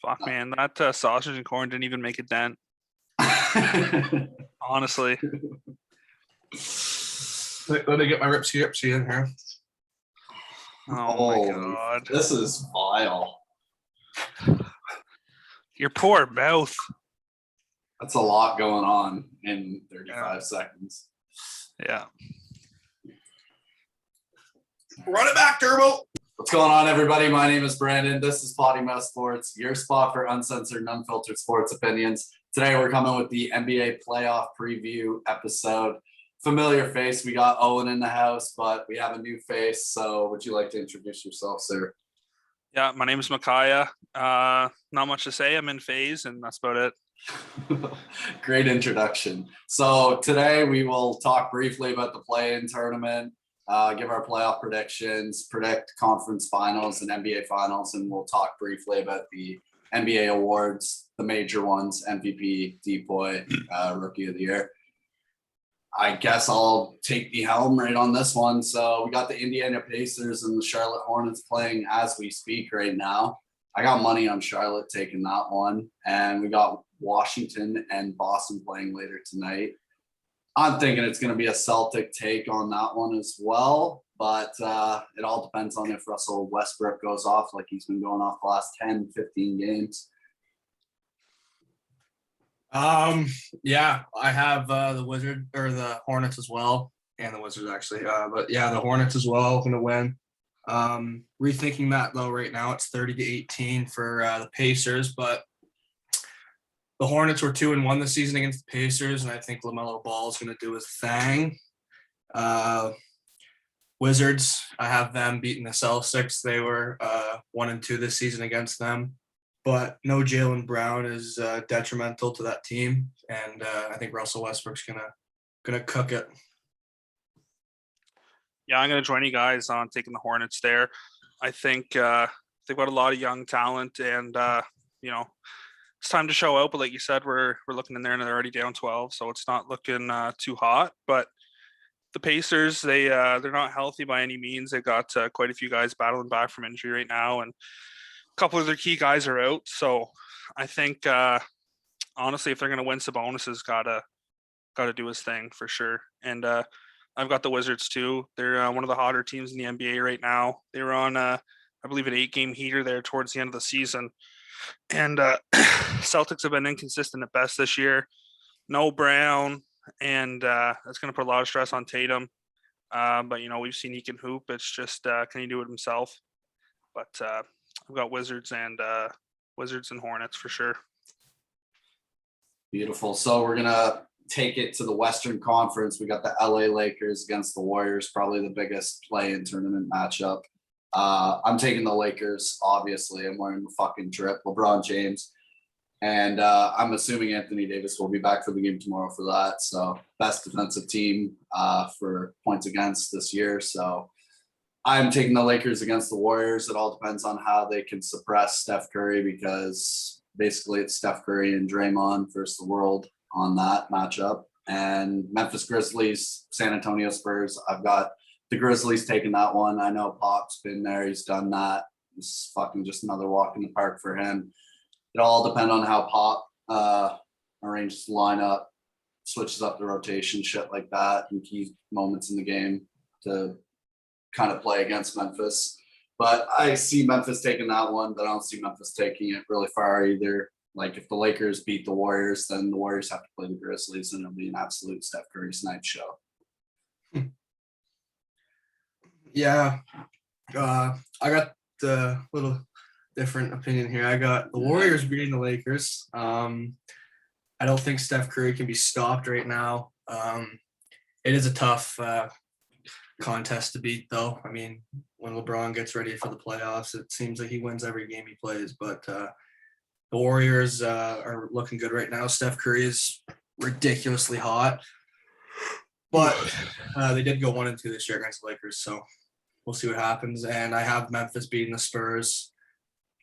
Fuck, man, that sausage and corn didn't even make a dent. Honestly. Let me get my ripsy in here. Oh my God. This is vile. Your poor mouth. That's a lot going on in 35 seconds. Yeah. Run it back, Turbo. What's going on, everybody? My name is Brandon. This is Potty Sports, your spot for uncensored and unfiltered sports opinions. Today, we're coming with the NBA playoff preview episode. Familiar face. We got Owen in the house, but we have a new face. So would you like to introduce yourself, sir? Yeah, my name is Micaiah. Not much to say. I'm in phase, and that's about it. Great introduction. So today we will talk briefly about the play-in tournament, give our playoff predictions, predict conference finals and NBA finals, and we'll talk briefly about the NBA awards, the major ones, MVP, Depoy, Rookie of the Year. I guess I'll take the helm right on this one. So we got the Indiana Pacers and the Charlotte Hornets playing as we speak right now. I got money on Charlotte taking that one. And we got Washington and Boston playing later tonight. I'm thinking it's going to be a Celtic take on that one as well. But it all depends on if Russell Westbrook goes off like he's been going off the last 10, 15 games. Yeah, I have the Hornets as well, and the Wizards actually. But yeah, the Hornets as well going to win. Rethinking that though, right now it's 30-18 for the Pacers, but the Hornets were 2-1 this season against the Pacers, and I think LaMelo Ball is going to do his thing. Wizards, I have them beating the Celtics. They were 1-2 this season against them. But no Jaylen Brown is detrimental to that team, and I think Russell Westbrook's gonna cook it. Yeah, I'm gonna join you guys on taking the Hornets there. I think they've got a lot of young talent, and it's time to show out. But like you said, we're looking in there, and they're already down 12, so it's not looking too hot. But the Pacers, they're not healthy by any means. They got quite a few guys battling back from injury right now, and couple of their key guys are out, so I think honestly, if they're going to win, Sabonis has got to do his thing for sure. And I've got the Wizards too. They're one of the hotter teams in the NBA right now. They were on I believe an 8-game heater there towards the end of the season, and Celtics have been inconsistent at best this year. No Brown, and that's going to put a lot of stress on Tatum. But we've seen he can hoop. It's just can he do it himself? But I've got Wizards and Hornets for sure. Beautiful. So we're going to take it to the Western Conference. We got the LA Lakers against the Warriors, probably the biggest play-in tournament matchup. I'm taking the Lakers, obviously. I'm wearing the fucking drip, LeBron James. And I'm assuming Anthony Davis will be back for the game tomorrow for that. So best defensive team for points against this year. So I'm taking the Lakers against the Warriors. It all depends on how they can suppress Steph Curry, because basically it's Steph Curry and Draymond versus the world on that matchup. And Memphis Grizzlies, San Antonio Spurs. I've got the Grizzlies taking that one. I know Pop's been there. He's done that. It's fucking just another walk in the park for him. It all depends on how Pop arranges the lineup, switches up the rotation, shit like that, in key moments in the game to kind of play against Memphis. But I see Memphis taking that one, but I don't see Memphis taking it really far either. Like if the Lakers beat the Warriors, then the Warriors have to play the Grizzlies, and it'll be an absolute Steph Curry snipe show. Yeah. I got the little different opinion here. I got the Warriors beating the Lakers. I don't think Steph Curry can be stopped right now. It is a tough contest to beat, though. I mean, when LeBron gets ready for the playoffs, it seems like he wins every game he plays. But the Warriors are looking good right now. Steph Curry is ridiculously hot. But they did go 1-2 this year against the Lakers, so we'll see what happens. And I have Memphis beating the Spurs.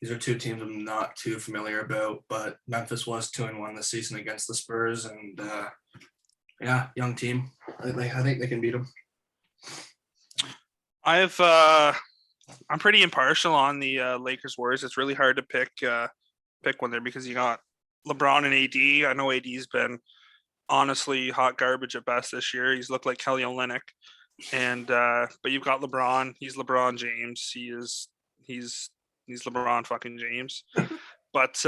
These are two teams I'm not too familiar about, but Memphis was 2-1 this season against the Spurs, and young team. I think they can beat them. I'm pretty impartial on the Lakers Warriors. It's really hard to pick pick one there because you got LeBron and AD. I know AD's been honestly hot garbage at best this year. He's looked like Kelly Olynyk. And but you've got LeBron. He's LeBron James. He's LeBron fucking James. But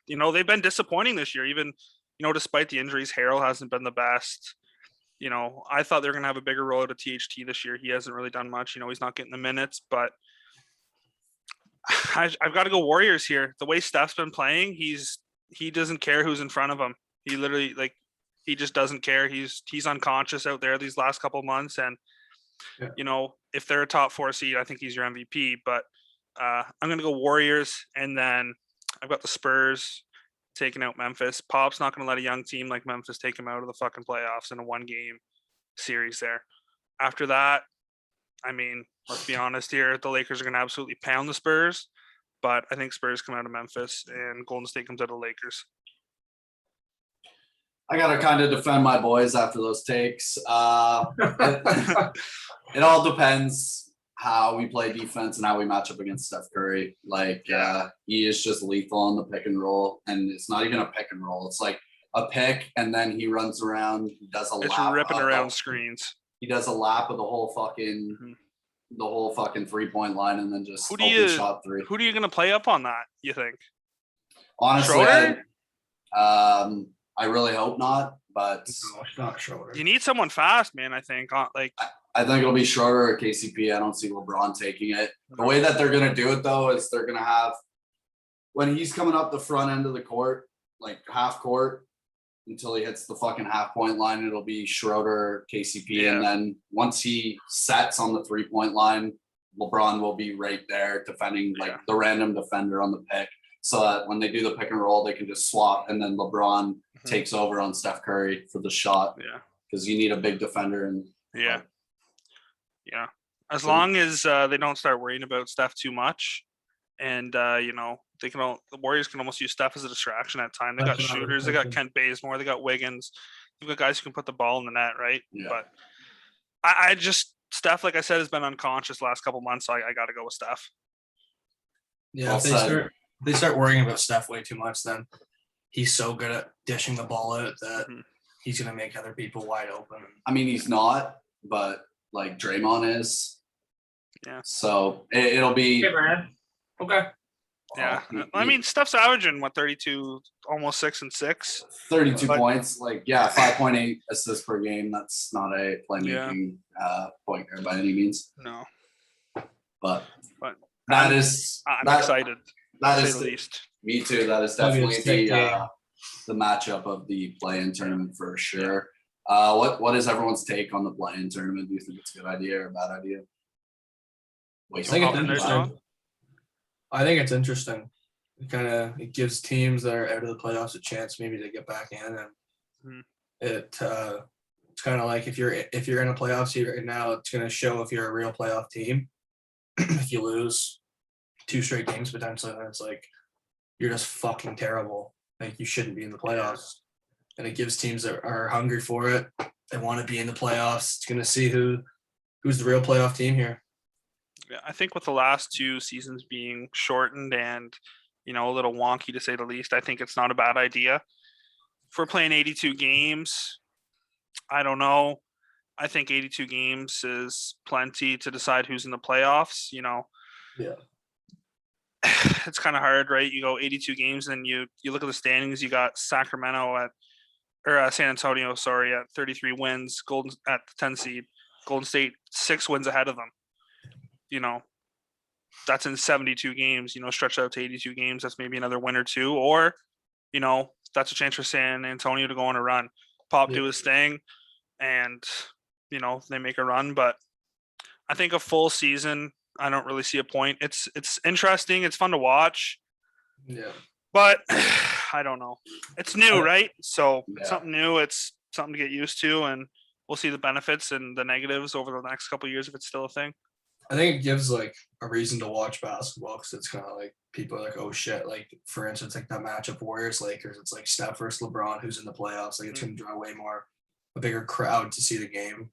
they've been disappointing this year. Even despite the injuries, Harrell hasn't been the best. I thought they were gonna have a bigger role at a THT this year. He hasn't really done much. He's not getting the minutes, but I've got to go Warriors here. The way Steph's been playing, he doesn't care who's in front of him. He literally he just doesn't care. He's unconscious out there these last couple of months, and if they're a top 4 seed, I think he's your MVP. But I'm gonna go Warriors, and then I've got the Spurs taking out Memphis. Pop's not gonna let a young team like Memphis take him out of the fucking playoffs in a 1-game series there. After that, I mean, let's be honest here, the Lakers are gonna absolutely pound the Spurs, but I think Spurs come out of Memphis and Golden State comes out of the Lakers. I gotta kind of defend my boys after those takes. It all depends how we play defense and how we match up against Steph Curry. He is just lethal on the pick and roll, and it's not even a pick and roll. It's like a pick, and then he runs around. He does a lap. It's ripping around screens. He does a lap of the whole fucking 3-point line, and then just shot 3. Who are you gonna play up on that? You think? Honestly, I really hope not, but No, it's not Schroeder. You need someone fast, man. I think I think it'll be Schroeder or KCP. I don't see LeBron taking it. The way that they're going to do it, though, is they're going to have, when he's coming up the front end of the court, like half court, until he hits the fucking half-point line, it'll be Schroeder, KCP. Yeah. And then once he sets on the 3-point line, LeBron will be right there defending the random defender on the pick. So that when they do the pick and roll, they can just swap, and then LeBron takes over on Steph Curry for the shot. Yeah, because you need a big defender. And yeah. As long as they don't start worrying about Steph too much, and the Warriors can almost use Steph as a distraction at time. They got shooters. They got Kent Bazemore. They got Wiggins. They've got guys who can put the ball in the net, right? Yeah. But I just Steph, like I said, has been unconscious the last couple months, so I got to go with Steph. Yeah, if they start worrying about Steph way too much, then he's so good at dishing the ball out that he's going to make other people wide open. I mean, he's not, but Draymond is. Yeah. So it'll be. Okay, Brad. Okay. Yeah. I mean, Steph's averaging 32, almost 6 and 6. 32 points. 5.8 assists per game. That's not a playmaking point guard by any means. No. But I'm excited. That to is say the least. Me too. That is definitely the matchup of the play-in tournament for sure. What is everyone's take on the play-in tournament? Do you think it's a good idea or a bad idea? I think it's interesting. It gives teams that are out of the playoffs a chance maybe to get back in, and it's kind of like if you're in a playoff seed right now, it's going to show if you're a real playoff team. If you lose 2 straight games potentially, then it's like you're just fucking terrible. Like you shouldn't be in the playoffs. And it gives teams that are hungry for it. They want to be in the playoffs. It's going to see who's the real playoff team here. Yeah, I think with the last 2 seasons being shortened and a little wonky to say the least, I think it's not a bad idea. If we're playing 82 games, I don't know. I think 82 games is plenty to decide who's in the playoffs. Yeah. It's kind of hard, right? You go 82 games, and you look at the standings. You got San Antonio, at 33 wins, Golden at the 10 seed. Golden State 6 wins ahead of them. That's in 72 games. Stretched out to 82 games. That's maybe another win or 2, or that's a chance for San Antonio to go on a run. Pop do his thing, and they make a run. But I think a full season, I don't really see a point. It's interesting. It's fun to watch. Yeah. But I don't know. It's new, right? So something new. It's something to get used to, and we'll see the benefits and the negatives over the next couple of years if it's still a thing. I think it gives a reason to watch basketball because it's kind of people are like, oh shit. For instance, that matchup Warriors Lakers. It's like Steph versus LeBron, who's in the playoffs. It's going to draw a bigger crowd to see the game.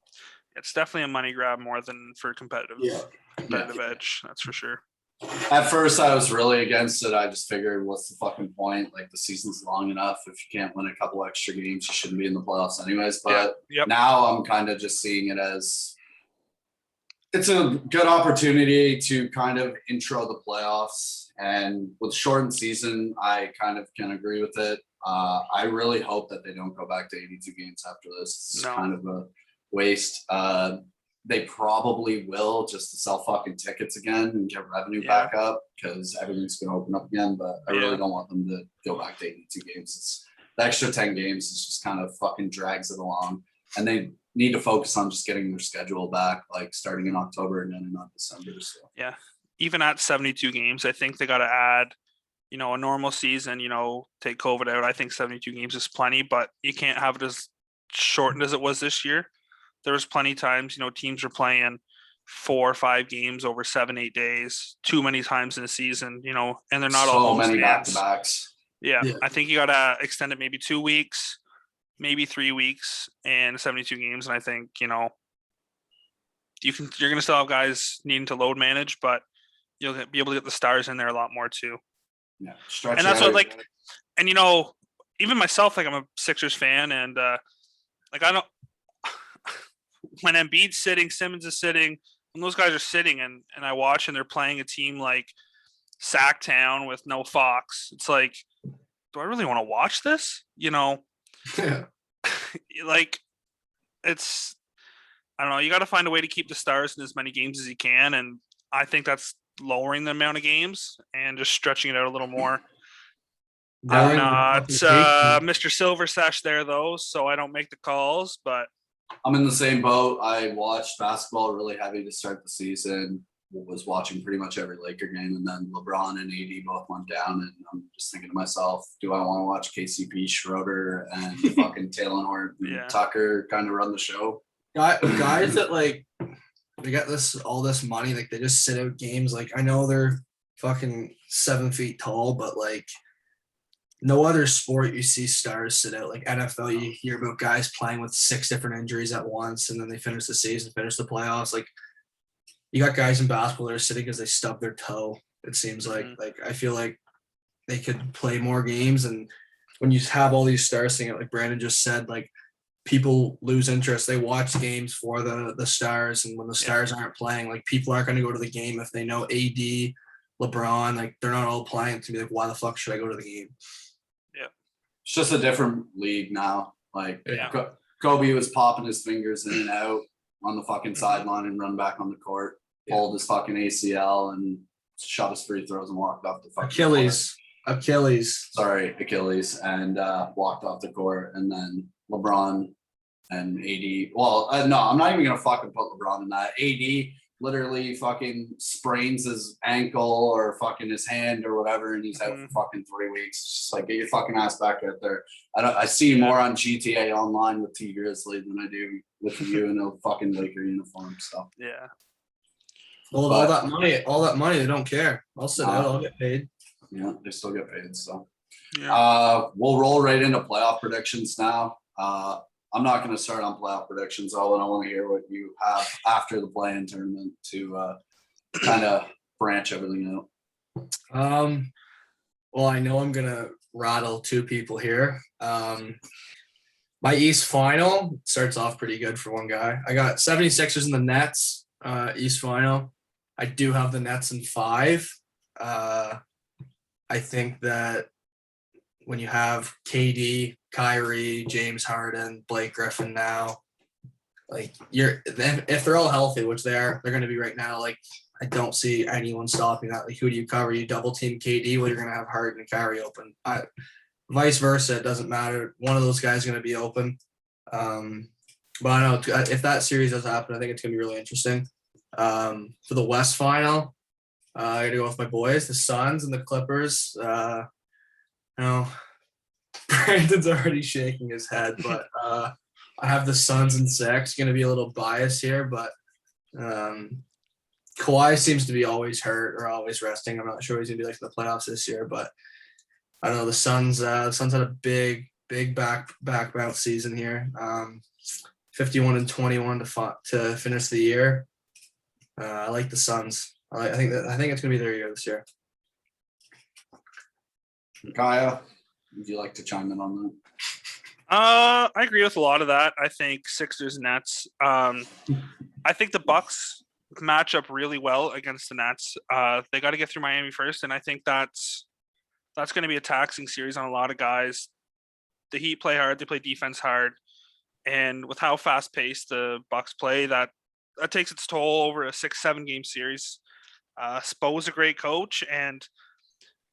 It's definitely a money grab more than for competitive edge. That's for sure. At first, I was really against it. I just figured, what's the fucking point? Like, the season's long enough. If you can't win a couple extra games, you shouldn't be in the playoffs anyways. But Yep. now I'm kind of just seeing it as it's a good opportunity to kind of intro the playoffs. And with shortened season, I kind of can agree with it. I really hope that they don't go back to 82 games after this. It's kind of a waste. They probably will, just to sell fucking tickets again and get revenue back up, because everything's going to open up again. But I really don't want them to go back to 82 games. It's the extra 10 games is just kind of fucking drags it along. And they need to focus on just getting their schedule back, like starting in October and then in December. So. Yeah. Even at 72 games, I think they got to add, a normal season, take COVID out. I think 72 games is plenty, but you can't have it as shortened as it was this year. There was plenty of times, teams were playing 4 or 5 games over 7-8 days, too many times in a season, and they're not all many back-to-backs. Yeah, I think you got to extend it maybe 2 weeks, maybe 3 weeks, and 72 games. And I think you're going to still have guys needing to load manage, but you'll be able to get the stars in there a lot more too. Yeah, and that's what and even myself, like I'm a Sixers fan, and I don't. When Embiid's sitting, Simmons is sitting, when those guys are sitting and I watch and they're playing a team like Sacktown with no Fox, it's like, do I really want to watch this? Like, it's, I don't know. You got to find a way to keep the stars in as many games as you can. And I think that's lowering the amount of games and just stretching it out a little more. I'm not Mr. Silver Sash there, though, so I don't make the calls, but I'm in the same boat. I watched basketball really heavy to start the season. Was watching pretty much every Laker game, and then LeBron and AD both went down, and I'm just thinking to myself, do I want to watch KCP, Schroeder, and fucking Taylor Horn and Tucker kind of run the show? Guys that they got all this money, like they just sit out games. Like I know they're fucking 7 feet tall, but like no other sport you see stars sit out. Like NFL, you hear about guys playing with 6 different injuries at once, and then they finish the season, finish the playoffs. Like you got guys in basketball that are sitting because they stubbed their toe. It seems like I feel like they could play more games, and when you have all these stars sitting out, like Brandon just said, like people lose interest. They watch games for the stars, and when the stars aren't playing, like people aren't going to go to the game if they know AD, LeBron, like they're not all playing. To be like, why the fuck should I go to the game? It's just a different league now. Like Kobe was popping his fingers in and out on the fucking sideline and run back on the court, pulled his fucking ACL and shot his free throws and walked off the fucking Achilles, and walked off the court. And then LeBron and AD. Well, no, I'm not even gonna fucking put LeBron in that. AD literally fucking sprains his ankle or fucking his hand or whatever, and he's out for fucking 3 weeks. It's just like, get your fucking ass back out there. I see more on GTA Online with T Grizzly than I do with you in a fucking Laker uniform. So yeah. Well, all that money, they don't care. I'll sit out. I'll get paid. Yeah, they still get paid. So we'll roll right into playoff predictions now. I'm not going to start on playoff predictions. I want to hear what you have after the play-in tournament to kind of branch everything out. Well, I know I'm going to rattle 2 people here. My East final starts off pretty good for one guy. I got 76ers in the Nets, East final. I do have the Nets in 5. I think that when you have KD, Kyrie, James Harden, Blake Griffin now, like if they're all healthy, which they're going to be right now, like I don't see anyone stopping that. Like who do you cover? You double team KD, well, you're going to have Harden and Kyrie open. Vice versa, it doesn't matter. One of those guys is going to be open. But I don't know if that series does happen, I think it's going to be really interesting. For the West final, I got to go with my boys, the Suns and the Clippers. Brandon's already shaking his head, but I have the Suns in 6. Going to be a little biased here, but Kawhi seems to be always hurt or always resting. I'm not sure he's going to be like in the playoffs this year, but I don't know. The Suns had a big back bounce season here. 51-21 to finish the year. I like the Suns. I think it's gonna be their year this year. Kaya, would you like to chime in on that? I agree with a lot of that. I think Sixers Nets. I think the Bucks match up really well against the Nets. They got to get through Miami first, and I think that's going to be a taxing series on a lot of guys. The Heat play hard, they play defense hard, and with how fast paced the Bucks play, that takes its toll over a 6-7 game series. Spo's a great coach, and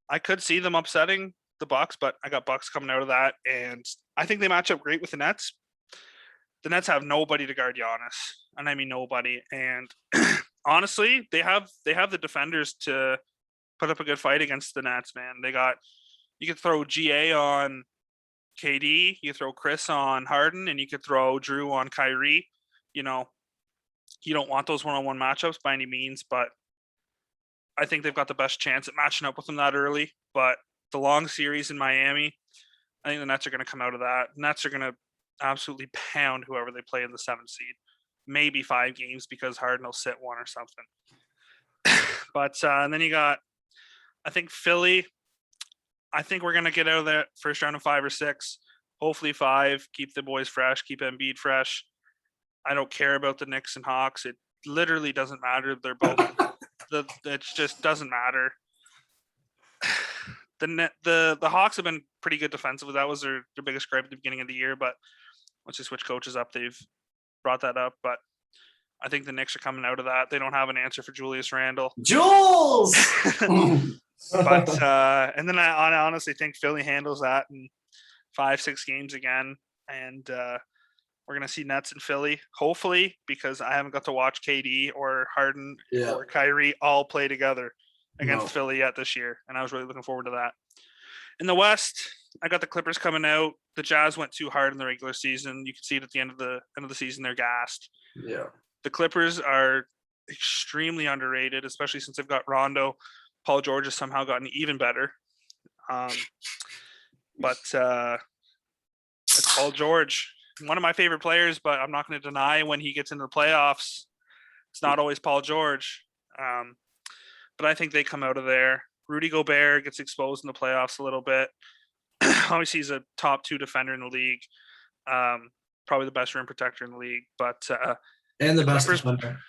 I could see them upsetting the Bucks, but I got Bucks coming out of that, and I think they match up great with the Nets. The Nets have nobody to guard Giannis, and I mean nobody. And honestly, they have the defenders to put up a good fight against the Nets. Man, you could throw GA on KD, you could throw Chris on Harden, and you could throw Drew on Kyrie. You don't want those one-on-one matchups by any means, but I think they've got the best chance at matching up with them that early. But the long series in Miami, I think the Nets are going to come out of that. Nets are going to absolutely pound whoever they play in the 7th seed, maybe 5 games because Harden will sit one or something. But and then you got, I think Philly. I think we're going to get out of the first round of 5 or 6, hopefully 5. Keep the boys fresh, keep Embiid fresh. I don't care about the Knicks and Hawks. It literally doesn't matter. They're both. It just doesn't matter. The Hawks have been pretty good defensively. That was their biggest gripe at the beginning of the year, but once they switch coaches up, they've brought that up. But I think the Knicks are coming out of that. They don't have an answer for Julius Randle. Jules! But and then I honestly think Philly handles that in 5-6 games again, and we're gonna see Nets in Philly, hopefully, because I haven't got to watch KD or Harden or Kyrie all play together against Philly yet this year, and I was really looking forward to that. In the West, I got the Clippers coming out. The Jazz went too hard in the regular season. You can see it at the end of the season; they're gassed. Yeah, the Clippers are extremely underrated, especially since they've got Rondo. Paul George has somehow gotten even better. But it's Paul George, one of my favorite players, but I'm not going to deny when he gets into the playoffs, it's not always Paul George. But I think they come out of there. Rudy Gobert gets exposed in the playoffs a little bit. Obviously, he's a top 2 defender in the league. Probably the best rim protector in the league. But and the best defender.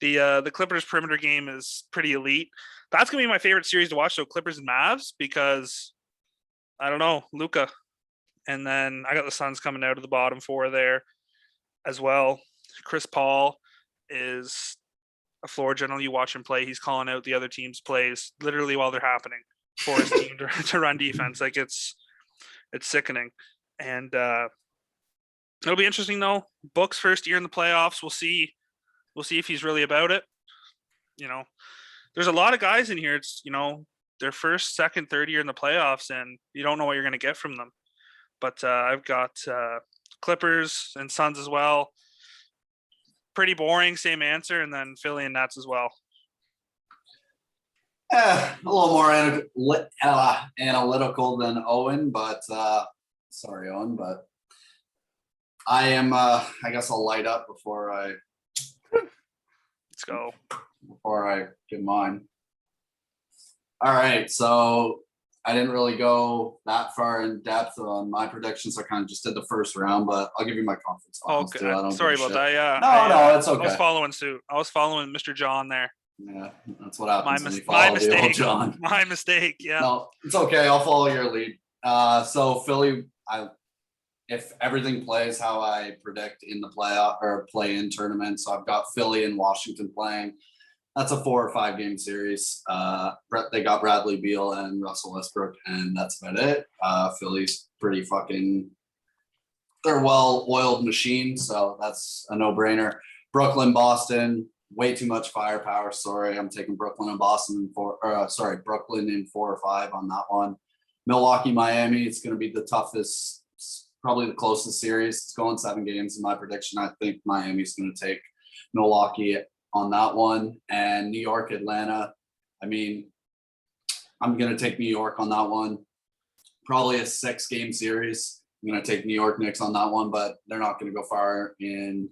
The Clippers perimeter game is pretty elite. That's gonna be my favorite series to watch. So Clippers and Mavs, because I don't know, Luka, and then I got the Suns coming out of the bottom 4 there as well. Chris Paul is a floor general. You watch him play, he's calling out the other team's plays literally while they're happening for his team to run defense. Like it's sickening. And it'll be interesting though. Book's first year in the playoffs. We'll see if he's really about it. There's a lot of guys in here. It's their first, second, third year in the playoffs, and you don't know what you're going to get from them. But I've got Clippers and Suns as well. Pretty boring, same answer, and then Philly and Nets as well. A little more analytical than Owen, but sorry, Owen, but I am. I guess I'll light up before I. Let's go. Before I give mine. All right, so I didn't really go that far in depth on my predictions. I kind of just did the first round, but I'll give you my conference finals too. Sorry about that. Yeah. No, it's okay. I was following suit. I was following Mr. John there. Yeah, that's what happens when you My follow mistake. the old John. My mistake. Yeah. No, it's okay. I'll follow your lead. So Philly, if everything plays how I predict in the playoff or play-in tournament, so I've got Philly and Washington playing. That's a 4 or 5 game series. They got Bradley Beal and Russell Westbrook, and that's about it. Philly's pretty fucking, they're a well-oiled machine, so that's a no-brainer. Brooklyn, Boston, way too much firepower. Sorry, I'm taking Brooklyn and Boston in Brooklyn in 4 or 5 on that one. Milwaukee, Miami, it's going to be the toughest, probably the closest series. It's going 7 games in my prediction. I think Miami's going to take Milwaukee on that one. And New York, Atlanta, I mean, I'm going to take New York on that one. Probably a 6-game series. I'm going to take New York Knicks on that one, but they're not going to go far in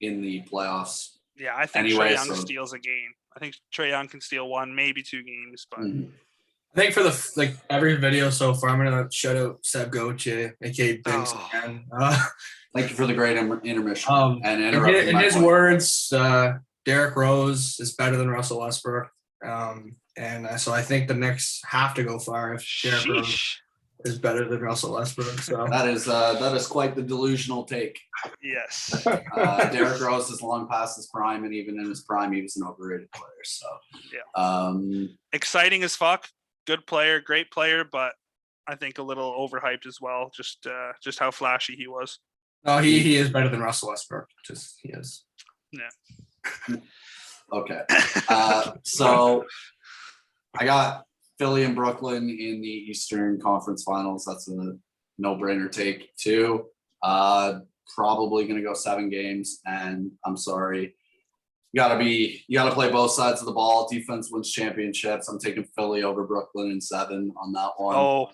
the playoffs Yeah, I think Anyway, Trae Young so- steals a game. I think Trae Young can steal 1, maybe 2 games, but Mhm. I think for every video so far, I'm gonna shout out Seb Goche, aka Binks Oh. again. Thank you for the great intermission and In interrupting my his point. words, Derrick Rose is better than Russell Westbrook. So I think the Knicks have to go far if Derrick Rose sheesh. is better than Russell Westbrook. So That is quite the delusional take. Yes. Derrick Rose is long past his prime, and even in his prime, he was an overrated player. So, Exciting as fuck. Good player, great player, but I think a little overhyped as well. Just how flashy he was. no, he is better than Russell Westbrook. Just he is. okay. So I got Philly and Brooklyn in the Eastern Conference Finals. That's a no-brainer take too. Probably going to go 7 games, and I'm sorry. You gotta play both sides of the ball. Defense wins championships. I'm taking Philly over Brooklyn in 7 on that one. Oh,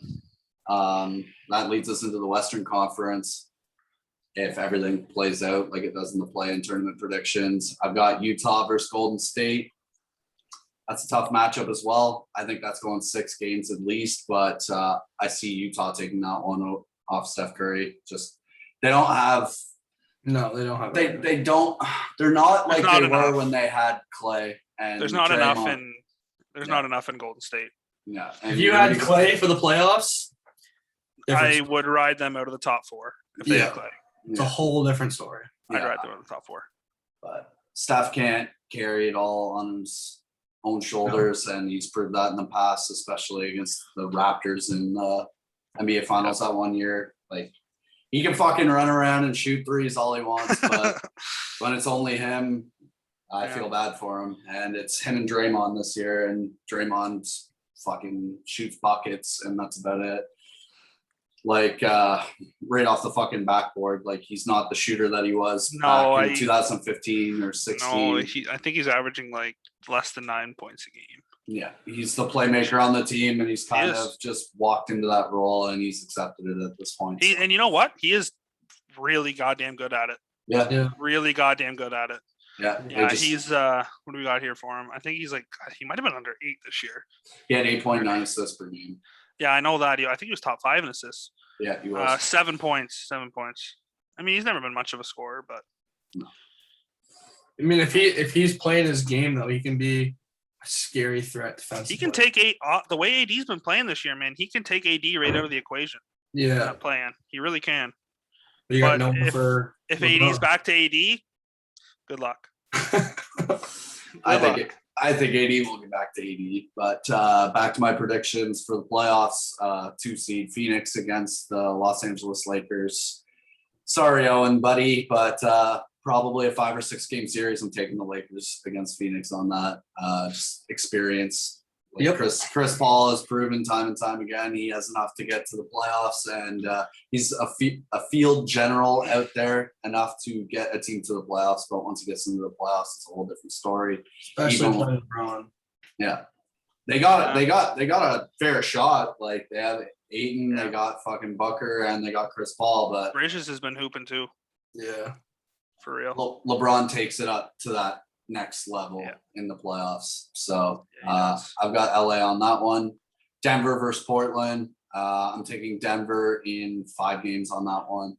That leads us into the Western Conference. If everything plays out like it does in the play-in tournament predictions, I've got Utah versus Golden State. That's a tough matchup as well. I think that's going 6 games at least, but I see Utah taking that one off Steph Curry. Just they don't have. No, they don't have. They don't. They're not like not they enough. were when they had Clay and. there's not enough Draymond. not enough in Golden State. Yeah. If you had Clay for the playoffs, I would ride them out of the top 4 if they had Clay. it's a whole different story. I'd ride them out of the top 4. But Steph can't carry it all on his own shoulders, and he's proved that in the past, especially against the Raptors in the NBA Finals that one year. Like, he can fucking run around and shoot threes all he wants, but when it's only him, I feel bad for him. And it's him and Draymond this year, and Draymond fucking shoots buckets, and that's about it. Like, right off the fucking backboard, like he's not the shooter that he was back in 2015 or 16. No, I think he's averaging like less than 9 points a game. Yeah, he's the playmaker on the team, and he's kind of just walked into that role, and he's accepted it at this point. And you know what? He is really goddamn good at it. Yeah. Really goddamn good at it. Yeah. He's what do we got here for him? I think he's like, he might have been under 8 this year. He had 8.9 assists per game. Yeah, I know that. I think he was top 5 in assists. Yeah, he was. 7 points. I mean, he's never been much of a scorer, but no. I mean, if he's playing his game though, he can be a scary threat defensively. he can take 8. The way AD's been playing this year, man, he can take AD right out of the equation. Yeah, Playing, he really can. But you got no for if AD's back to AD, good luck. I think AD will get back to AD, but back to my predictions for the playoffs. 2 seed Phoenix against the Los Angeles Lakers. Sorry, Owen, buddy, but probably a 5 or 6 game series. I'm taking the Lakers against Phoenix on that. Just experience. Like Chris Paul has proven time and time again he has enough to get to the playoffs, and he's a field general out there enough to get a team to the playoffs. But once he gets into the playoffs, it's a whole different story. Especially playing LeBron. Yeah, they got a fair shot. Like they have Ayton, they got fucking Booker, and they got Chris Paul. But Bridges has been hooping too. Yeah, for real. LeBron takes it up to that next level in the playoffs. So I've got LA on that one. Denver versus Portland. I'm taking Denver in 5 games on that one.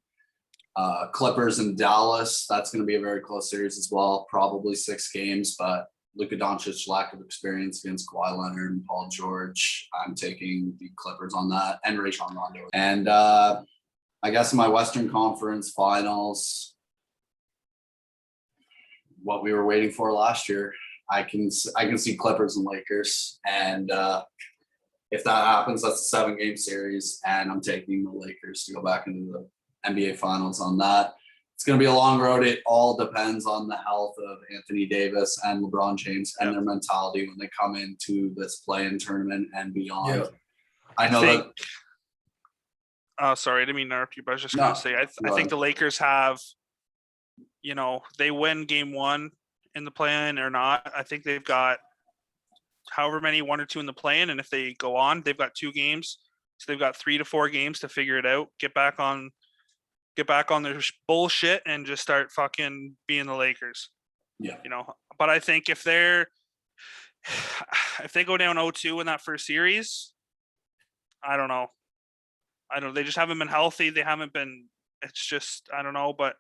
Clippers and Dallas. That's going to be a very close series as well. Probably 6 games, but Luka Doncic's lack of experience against Kawhi Leonard and Paul George. I'm taking the Clippers on that, and Rajon Rondo. And I guess in my Western Conference Finals, what we were waiting for last year, I can see Clippers and Lakers, and if that happens, that's a 7-game series, and I'm taking the Lakers to go back into the NBA Finals on that. It's going to be a long road. It all depends on the health of Anthony Davis and LeBron James and their mentality when they come into this play-in tournament and beyond. Yeah. I sorry, I didn't mean to interrupt you, but I was just going to say, I think the Lakers have, they win game 1 in the play-in or not. I think they've got however many, 1 or 2 in the play-in, and if they go on, they've got 2 games. So they've got 3 to 4 games to figure it out, get back on their bullshit and just start fucking being the Lakers. Yeah. But I think if they go down 0-2 in that first series, I don't know. They just haven't been healthy. They haven't been. It's just I don't know, but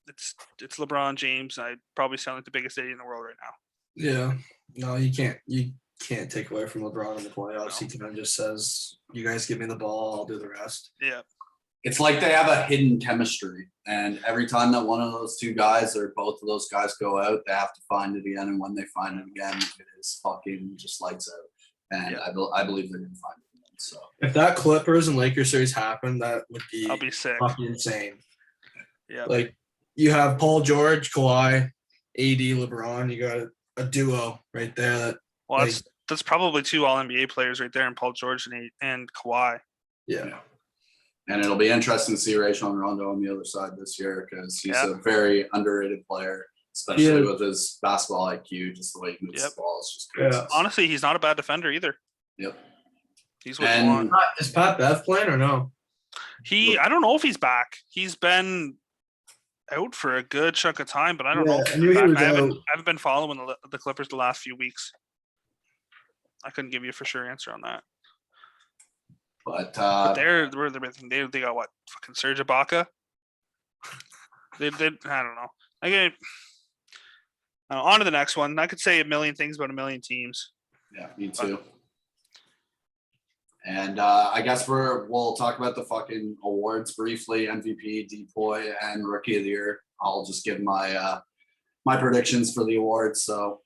it's LeBron James. I'd probably sound like the biggest idiot in the world right now. Yeah. No, you can't take away from LeBron in the playoffs. No. He kind of just says, "You guys give me the ball, I'll do the rest." Yeah. It's like they have a hidden chemistry, and every time that one of those two guys or both of those guys go out, they have to find it again. And when they find it again, it is fucking just lights out. And I believe they're gonna find it again. So if that Clippers and Lakers series happened, that would I'll be be sick. fucking insane. Yeah. Like you have Paul George, Kawhi, AD, LeBron. You got a duo right there. That Well, that's probably 2 All NBA players right there, and Paul George and Kawhi. Yeah. And it'll be interesting to see Rajon Rondo on the other side this year because he's a very underrated player, especially with his basketball IQ, just the way he moves the ball. It's just crazy. Yeah. Honestly, he's not a bad defender either. Yep. He's what you want. Is Pat Bev playing or no? I don't know if he's back. He's been out for a good chunk of time, but I don't know if he's back. I haven't been following the Clippers the last few weeks. I couldn't give you a for sure answer on that. But they got what? Fucking Serge Ibaka? They I don't know. On to the next one. I could say a million things about a million teams. Yeah, me too. And I guess we'll talk about the fucking awards briefly. MVP, Depoy, and Rookie of the Year. I'll just give my my predictions for the awards. So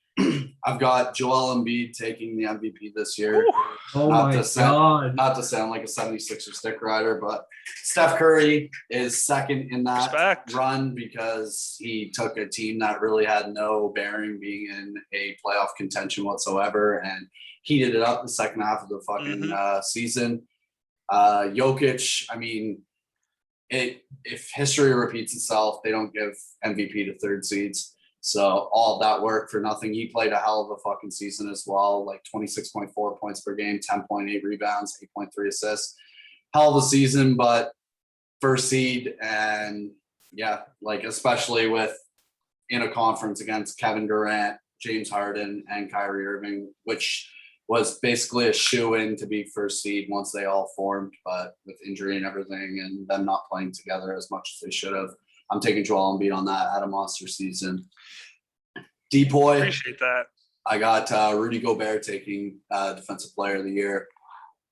I've got Joel Embiid taking the MVP this year. Ooh. Oh my God. Not to sound like a 76er stick rider, but Steph Curry is second in that run because he took a team that really had no bearing being in a playoff contention whatsoever and heated it up the second half of the fucking season. Jokic, I mean, if history repeats itself, they don't give MVP to third seeds. So all that work for nothing. He played a hell of a fucking season as well, like 26.4 points per game, 10.8 rebounds, 8.3 assists. Hell of a season, but first seed and like especially with in a conference against Kevin Durant, James Harden, and Kyrie Irving, which was basically a shoe-in to be first seed once they all formed, but with injury and everything and them not playing together as much as they should have. I'm taking Joel Embiid on that. Had a monster season. Depoy. Appreciate that. I got Rudy Gobert taking Defensive Player of the Year.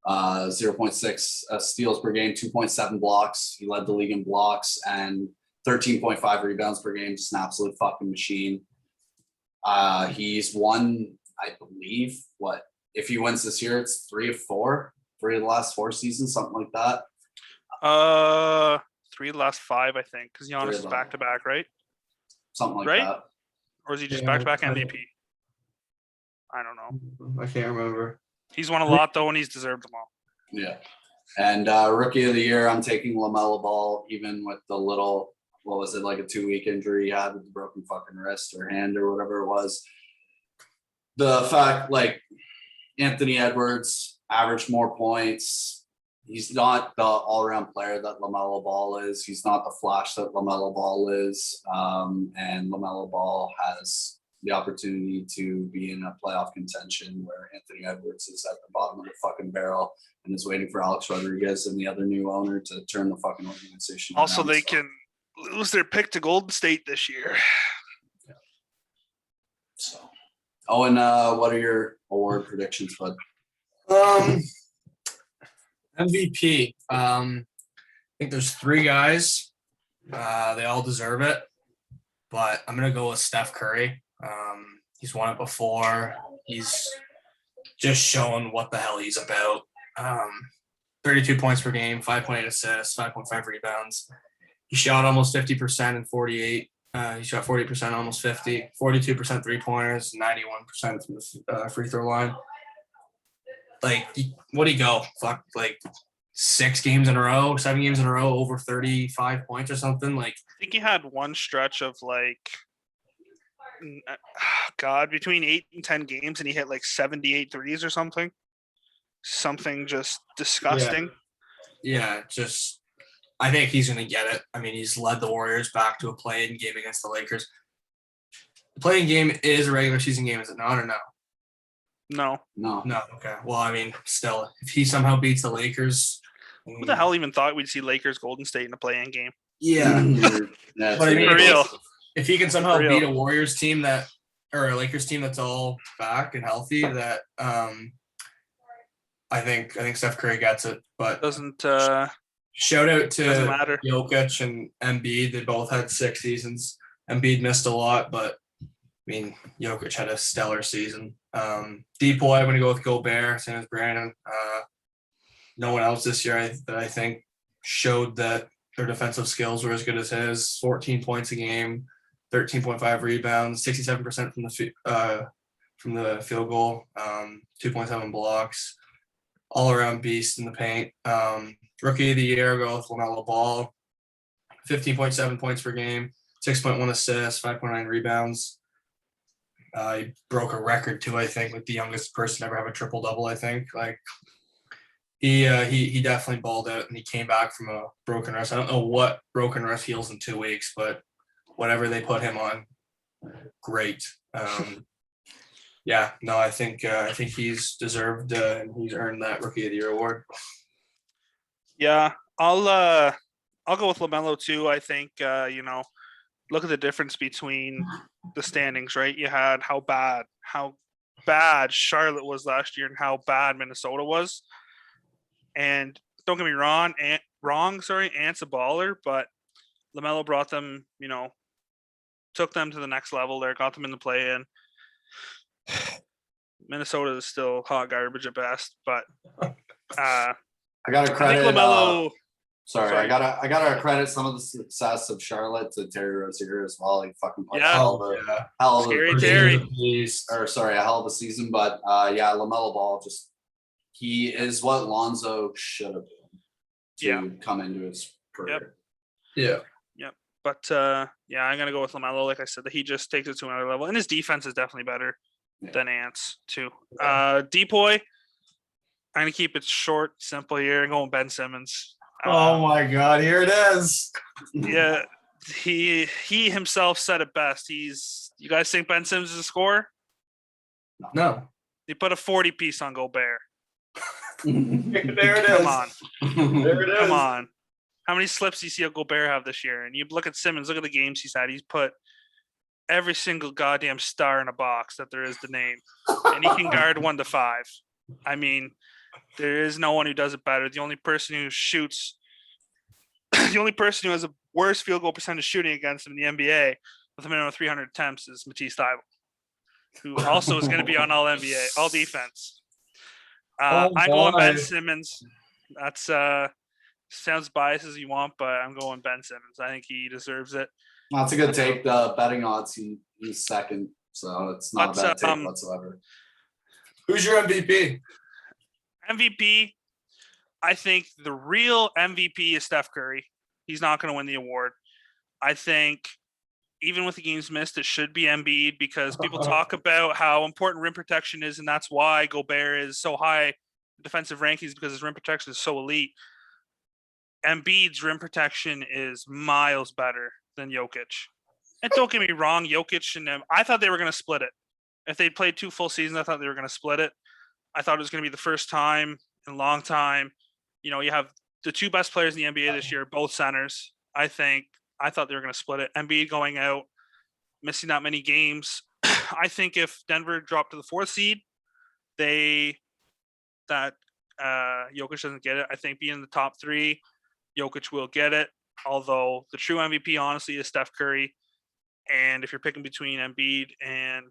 0.6 steals per game, 2.7 blocks. He led the league in blocks and 13.5 rebounds per game. Just an absolute fucking machine. He's won, I believe, if he wins this year, it's 3 of the last 4 seasons, something like that. 3 of the last 5, I think, because Giannis is back to back, right? Something like that. Or is he just back to back MVP? I don't know. I can't remember. He's won a lot though, and he's deserved them all. Yeah. And Rookie of the Year, I'm taking LaMelo Ball, even with the little, what was it, like a 2-week injury he had with the broken fucking wrist or hand or whatever it was. The fact, like, Anthony Edwards averaged more points. He's not the all-around player that LaMelo Ball is. He's not the flash that LaMelo Ball is. And LaMelo Ball has the opportunity to be in a playoff contention where Anthony Edwards is at the bottom of the fucking barrel and is waiting for Alex Rodriguez and the other new owner to turn the fucking organization also around. They can lose their pick to Golden State this year. Yeah. So, and what are your award predictions, bud? MVP. I think there's 3 guys. They all deserve it, but I'm gonna go with Steph Curry. He's won it before. He's just shown what the hell he's about. 32 points per game, 5.8 assists, 5.5 rebounds. He shot almost 50% in 48. He shot 40%, almost 50, 42% 3-pointers, 91% from the free throw line. Like, what'd he go? Fuck, like 7 games in a row, over 35 points or something. Like, I think he had one stretch of between 8 and 10 games, and he hit like 78 threes or something. Something just disgusting. Yeah, just I think he's gonna get it. I mean, he's led the Warriors back to a play-in game against the Lakers. The playing game is a regular season game, is it not, or no? No. No. Okay. Well, I mean, still, if he somehow beats the Lakers, Who the hell even thought we'd see Lakers Golden State in a play-in game? Yeah. That's But I mean, For real. if he can somehow For real. beat a Warriors team that, or a Lakers team that's all back and healthy, that I think Steph Curry gets it. But Doesn't shout out doesn't to matter. Jokic and Embiid. They both had 6 seasons. Embiid missed a lot, but I mean, Jokic had a stellar season. Depoy, I'm going to go with Gobert, same as Brandon. No one else this year that I think showed that their defensive skills were as good as his. 14 points a game, 13.5 rebounds, 67% from the field goal, 2.7 blocks, all around beast in the paint. Rookie of the year, go with LaMelo Ball, 15.7 points per game, 6.1 assists, 5.9 rebounds. He broke a record too, I think, like the youngest person to ever have a triple double. I think he definitely balled out, and he came back from a broken wrist. I don't know what broken wrist heals in 2 weeks, but whatever they put him on, great. Yeah, no, I think he's deserved and he's earned that Rookie of the Year award. Yeah, I'll go with LaMelo too. I think look at the difference between the standings, right? You had how bad Charlotte was last year and how bad Minnesota was. And don't get me wrong, Ant's a baller, but LaMelo brought them, took them to the next level there, got them in the play-in. Minnesota is still hot garbage at best, but I gotta credit. I think LaMelo. I gotta credit some of the success of Charlotte to Terry Rozier as well. He fucking played Yeah. a hell of Scary Terry. a hell of a season. But LaMelo Ball he is what Lonzo should have been to come into his career. Yeah. But I'm gonna go with LaMelo. Like I said, that he just takes it to another level, and his defense is definitely better than Ant's too. Depoy, I'm gonna keep it short, simple here. I'm going Ben Simmons. Oh my God, here it is. Yeah, he himself said it best. You guys think Ben Simmons is a scorer? No. He put a 40-piece on Gobert. There it Come is. on. There it is. Come on. How many slips do you see Gobert have this year? And you look at Simmons, look at the games he's had. He's put every single goddamn star in a box that there is to name. And he can guard 1 to 5. I mean, there is no one who does it better. The only person who has a worse field goal percentage shooting against him in the NBA with a minimum of 300 attempts is Matisse Thybulle, who also is going to be on all NBA, all defense. I'm going Ben Simmons. That's sounds biased as you want, but I'm going Ben Simmons. I think he deserves it. That's a good take. The betting odds, he's second, so it's not a bad take whatsoever. Who's your MVP? MVP, I think the real MVP is Steph Curry. He's not going to win the award. I think even with the games missed, it should be Embiid because people talk about how important rim protection is, and that's why Gobert is so high in defensive rankings because his rim protection is so elite. Embiid's rim protection is miles better than Jokic. And don't get me wrong, Jokic and I thought they were going to split it. If they'd played 2 full seasons, I thought they were going to split it. I thought it was going to be the first time in a long time. You have the 2 best players in the NBA this year, both centers. I thought they were going to split it. Embiid going out, missing that many games. I think if Denver dropped to the 4th seed, Jokic doesn't get it. I think being in the top 3, Jokic will get it. Although the true MVP, honestly, is Steph Curry. And if you're picking between Embiid and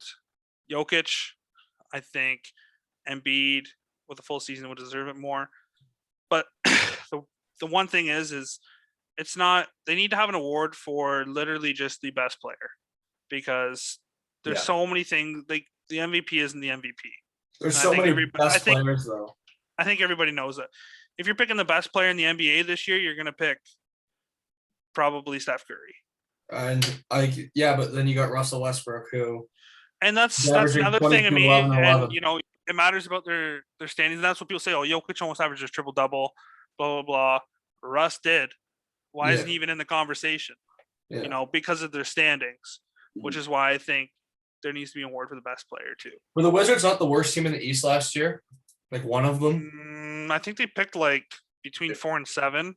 Jokic, I think Embiid with a full season would deserve it more. But the one thing is it's not. They need to have an award for literally just the best player because there's so many things. Like the MVP isn't the MVP. There's so many best players, though. I think everybody knows it. If you're picking the best player in the NBA this year, you're going to pick probably Steph Curry. And but then you got Russell Westbrook, who. And that's another thing. I mean, and it matters about their standings. And that's what people say. Oh, Jokic almost averages triple double. Blah blah blah. Russ did. Why isn't he even in the conversation? Yeah. Because of their standings, which is why I think there needs to be an award for the best player too. Were the Wizards not the worst team in the East last year? Like one of them? I think they picked like between 4 and 7.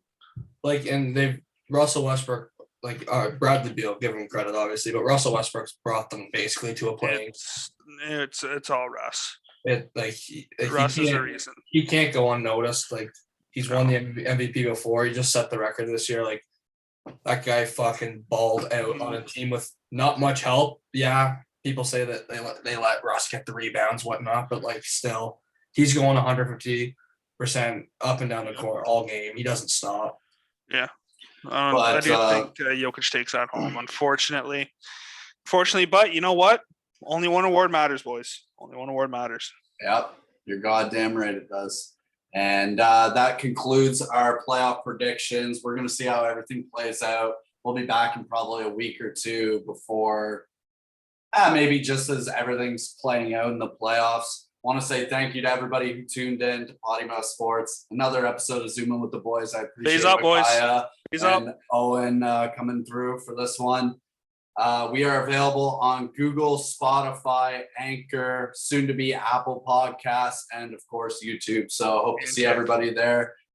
Like, and they've Russell Westbrook, like Bradley Beal, give him credit obviously, but Russell Westbrook's brought them basically to a playing. It's all Russ. Russ is the reason. He can't go unnoticed. Like he's won the MVP before. He just set the record this year. Like that guy fucking balled out on a team with not much help. Yeah, people say that they let Russ get the rebounds, whatnot, but like still, he's going 150% up and down the court all game. He doesn't stop. Yeah. I do think Jokic takes that home, unfortunately. But you know what? Only one award matters, boys. Only one award matters. Yep, you're goddamn right it does. And that concludes our playoff predictions. We're going to see how everything plays out. We'll be back in probably a week or two before, maybe just as everything's playing out in the playoffs. Want to say thank you to everybody who tuned in to Potty Mouth Sports. Another episode of Zoomin with the boys. I appreciate Peace up, boys. Peace up. Owen coming through for this one. We are available on Google, Spotify, Anchor, soon to be Apple Podcasts, and of course YouTube. So hope to see everybody there.